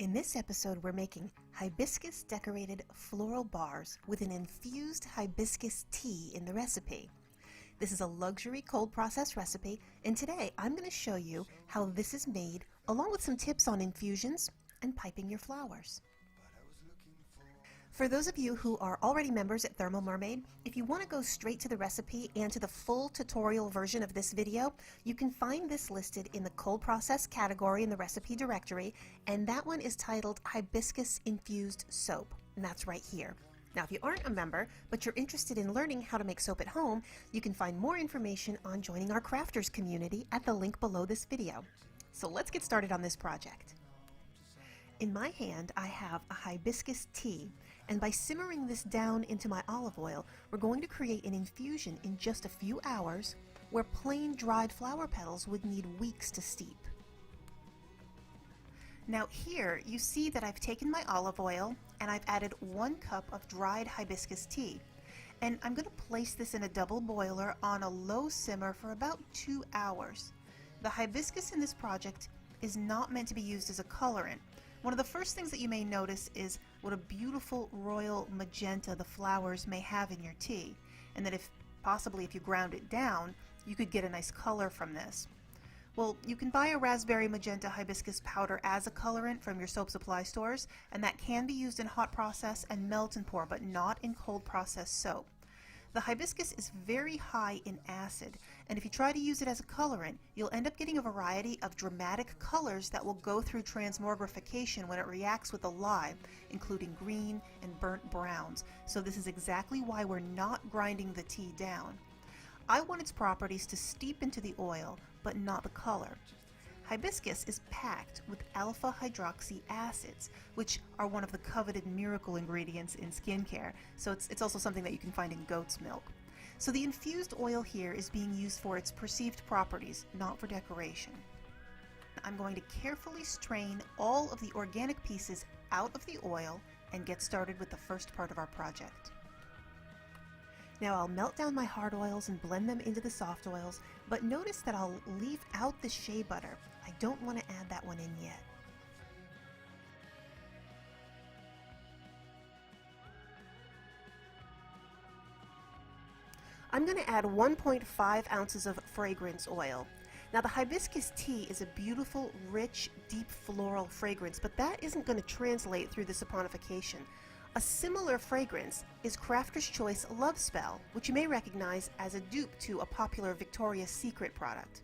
In this episode, we're making hibiscus decorated floral bars with an infused hibiscus tea in the recipe. This is a luxury cold process recipe, and today I'm going to show you how this is made, along with some tips on infusions and piping your flowers. For those of you who are already members at Thermal Mermaid, if you want to go straight to the recipe and to the full tutorial version of this video, you can find this listed in the cold process category in the recipe directory, and that one is titled Hibiscus Infused Soap, and that's right here. Now, if you aren't a member, but you're interested in learning how to make soap at home, you can find more information on joining our crafters community at the link below this video. So let's get started on this project. In my hand, I have a hibiscus tea, and by simmering this down into my olive oil, we're going to create an infusion in just a few hours where plain dried flower petals would need weeks to steep. Now here, you see that I've taken my olive oil and I've added 1 cup of dried hibiscus tea. And I'm going to place this in a double boiler on a low simmer for about 2 hours. The hibiscus in this project is not meant to be used as a colorant. One of the first things that you may notice is what a beautiful royal magenta the flowers may have in your tea, and that if you ground it down, you could get a nice color from this. Well, you can buy a raspberry magenta hibiscus powder as a colorant from your soap supply stores, and that can be used in hot process and melt and pour, but not in cold process soap. The hibiscus is very high in acid, and if you try to use it as a colorant, you'll end up getting a variety of dramatic colors that will go through transmogrification when it reacts with the lye, including green and burnt browns. So this is exactly why we're not grinding the tea down. I want its properties to steep into the oil, but not the color. Hibiscus is packed with alpha hydroxy acids, which are one of the coveted miracle ingredients in skincare, so it's also something that you can find in goat's milk. So the infused oil here is being used for its perceived properties, not for decoration. I'm going to carefully strain all of the organic pieces out of the oil and get started with the first part of our project. Now I'll melt down my hard oils and blend them into the soft oils, but notice that I'll leave out the shea butter. I don't want to add that one in yet. I'm going to add 1.5 ounces of fragrance oil. Now the hibiscus tea is a beautiful, rich, deep floral fragrance, but that isn't going to translate through the saponification. A similar fragrance is Crafter's Choice Love Spell, which you may recognize as a dupe to a popular Victoria's Secret product.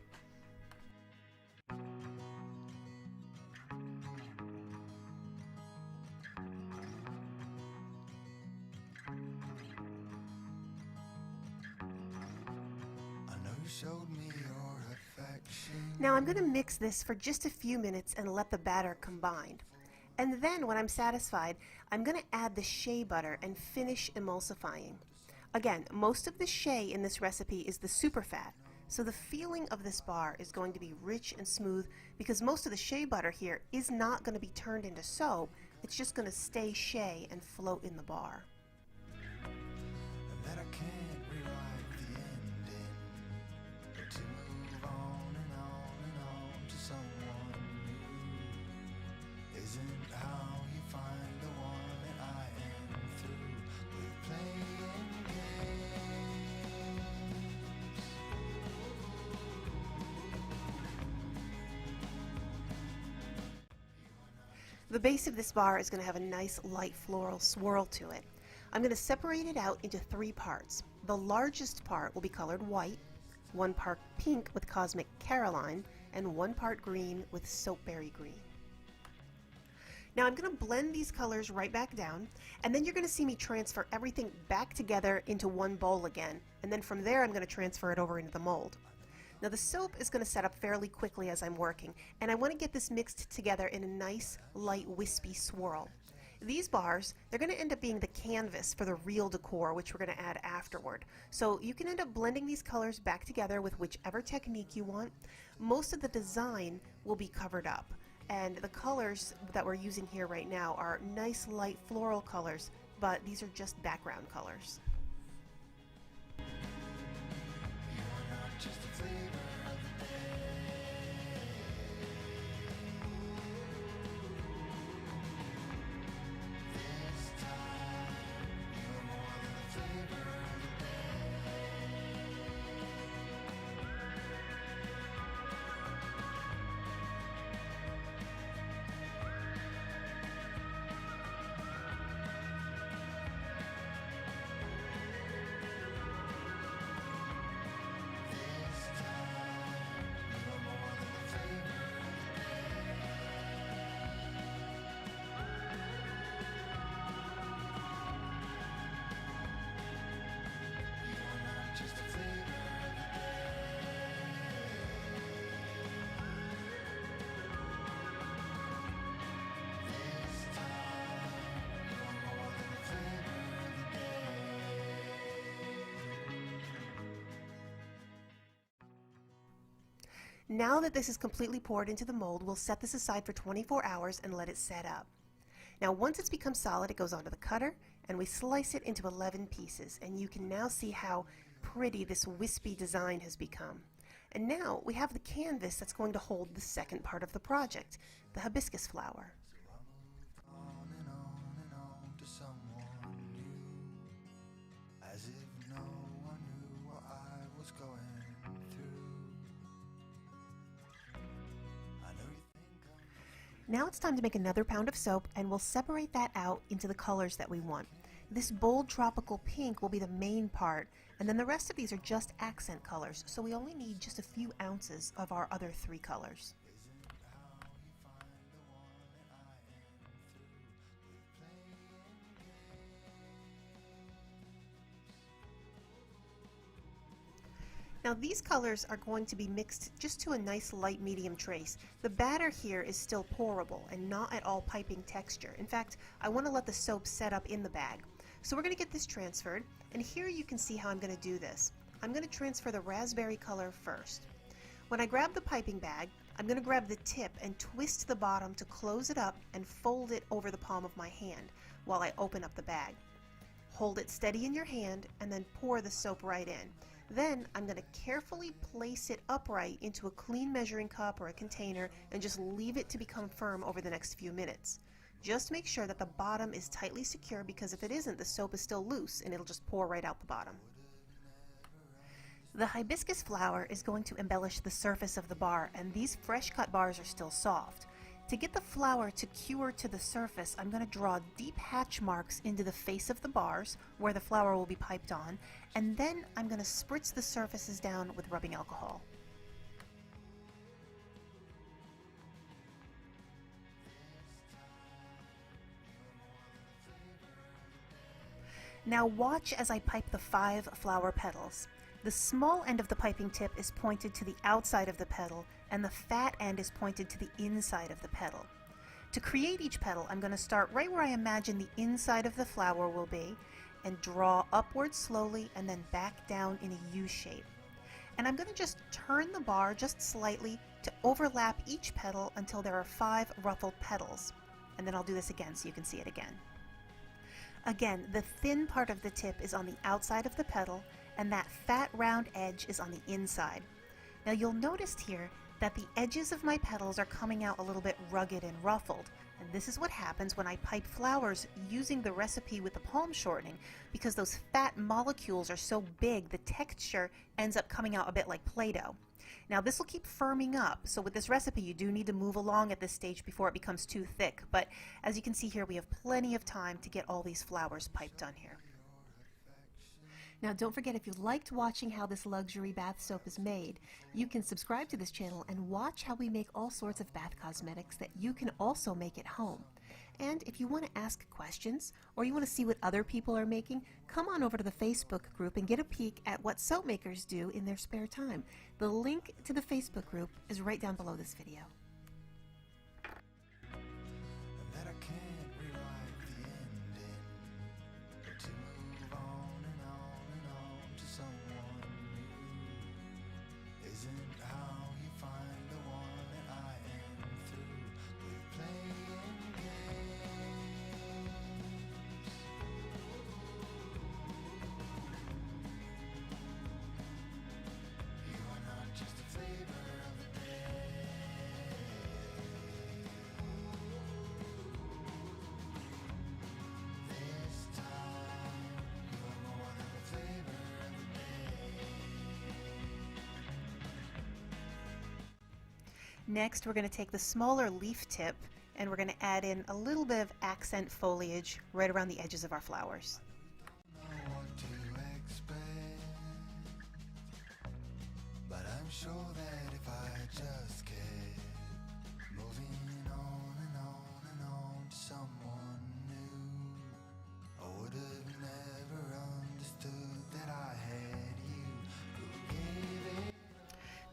Now I'm going to mix this for just a few minutes and let the batter combine. And then when I'm satisfied, I'm going to add the shea butter and finish emulsifying. Again, most of the shea in this recipe is the superfat, so the feeling of this bar is going to be rich and smooth because most of the shea butter here is not going to be turned into soap. It's just going to stay shea and float in the bar. Isn't how you find the one that I am through with playing games. The base of this bar is going to have a nice light floral swirl to it. I'm going to separate it out into 3 parts. The largest part will be colored white, 1 part pink with Cosmic Caroline, and 1 part green with Soapberry Green. Now I'm going to blend these colors right back down, and then you're going to see me transfer everything back together into one bowl again, and then from there I'm going to transfer it over into the mold. Now the soap is going to set up fairly quickly as I'm working, and I want to get this mixed together in a nice, light, wispy swirl. These bars, they're going to end up being the canvas for the real decor, which we're going to add afterward. So you can end up blending these colors back together with whichever technique you want. Most of the design will be covered up. And the colors that we're using here right now are nice light floral colors, but these are just background colors. Now that this is completely poured into the mold, we'll set this aside for 24 hours and let it set up. Now once it's become solid, it goes onto the cutter and we slice it into 11 pieces, and you can now see how pretty this wispy design has become. And now we have the canvas that's going to hold the second part of the project, the hibiscus flower. On and on to someone new, as if no one knew what I was going through. I know you think I'm Now it's time to make another pound of soap, and we'll separate that out into the colors that we want. This bold tropical pink will be the main part, and then the rest of these are just accent colors, so we only need just a few ounces of our other three colors. Now these colors are going to be mixed just to a nice light medium trace. The batter here is still pourable and not at all piping texture. In fact, I want to let the soap set up in the bag. So we're going to get this transferred, and here you can see how I'm going to do this. I'm going to transfer the raspberry color first. When I grab the piping bag, I'm going to grab the tip and twist the bottom to close it up and fold it over the palm of my hand while I open up the bag. Hold it steady in your hand and then pour the soap right in. Then I'm going to carefully place it upright into a clean measuring cup or a container and just leave it to become firm over the next few minutes. Just make sure that the bottom is tightly secure, because if it isn't, the soap is still loose and it'll just pour right out the bottom. The hibiscus flower is going to embellish the surface of the bar, and these fresh cut bars are still soft. To get the flower to cure to the surface, I'm going to draw deep hatch marks into the face of the bars where the flower will be piped on, and then I'm going to spritz the surfaces down with rubbing alcohol. Now watch as I pipe the 5 flower petals. The small end of the piping tip is pointed to the outside of the petal, and the fat end is pointed to the inside of the petal. To create each petal, I'm going to start right where I imagine the inside of the flower will be, and draw upward slowly and then back down in a U shape. And I'm going to just turn the bar just slightly to overlap each petal until there are 5 ruffled petals. And then I'll do this again so you can see it again. Again, the thin part of the tip is on the outside of the petal, and that fat round edge is on the inside. Now you'll notice here that the edges of my petals are coming out a little bit rugged and ruffled, and this is what happens when I pipe flowers using the recipe with the palm shortening, because those fat molecules are so big the texture ends up coming out a bit like Play-Doh. Now this will keep firming up, so with this recipe you do need to move along at this stage before it becomes too thick, but as you can see here, we have plenty of time to get all these flowers piped on here. Now don't forget, if you liked watching how this luxury bath soap is made, you can subscribe to this channel and watch how we make all sorts of bath cosmetics that you can also make at home. And if you want to ask questions, or you want to see what other people are making, come on over to the Facebook group and get a peek at what soap makers do in their spare time. The link to the Facebook group is right down below this video. and that I can't rewrite the ending, but to move on and on and on to someone new isn't how you find the one that I am through with playing games. You are not just a flavor of the day. This time, you are more than a flavor of the day. Next, we're going to take the smaller leaf tip and we're going to add in a little bit of accent foliage right around the edges of our flowers. Know what to expect, but I'm sure that if I just kept moving on and on and on to someone new, I would have never understood that I had you who gave it.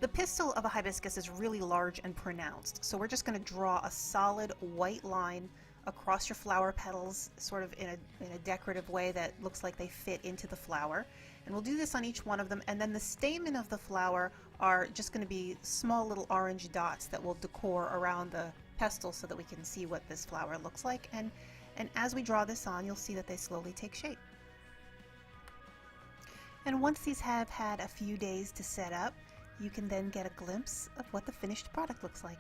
The pistil of a hibiscus is really large and pronounced, so we're just going to draw a solid white line across your flower petals, sort of in a decorative way that looks like they fit into the flower. And we'll do this on each one of them, and then the stamen of the flower are just going to be small little orange dots that will decor around the pestle so that we can see what this flower looks like. And as we draw this on, you'll see that they slowly take shape. And once these have had a few days to set up, you can then get a glimpse of what the finished product looks like.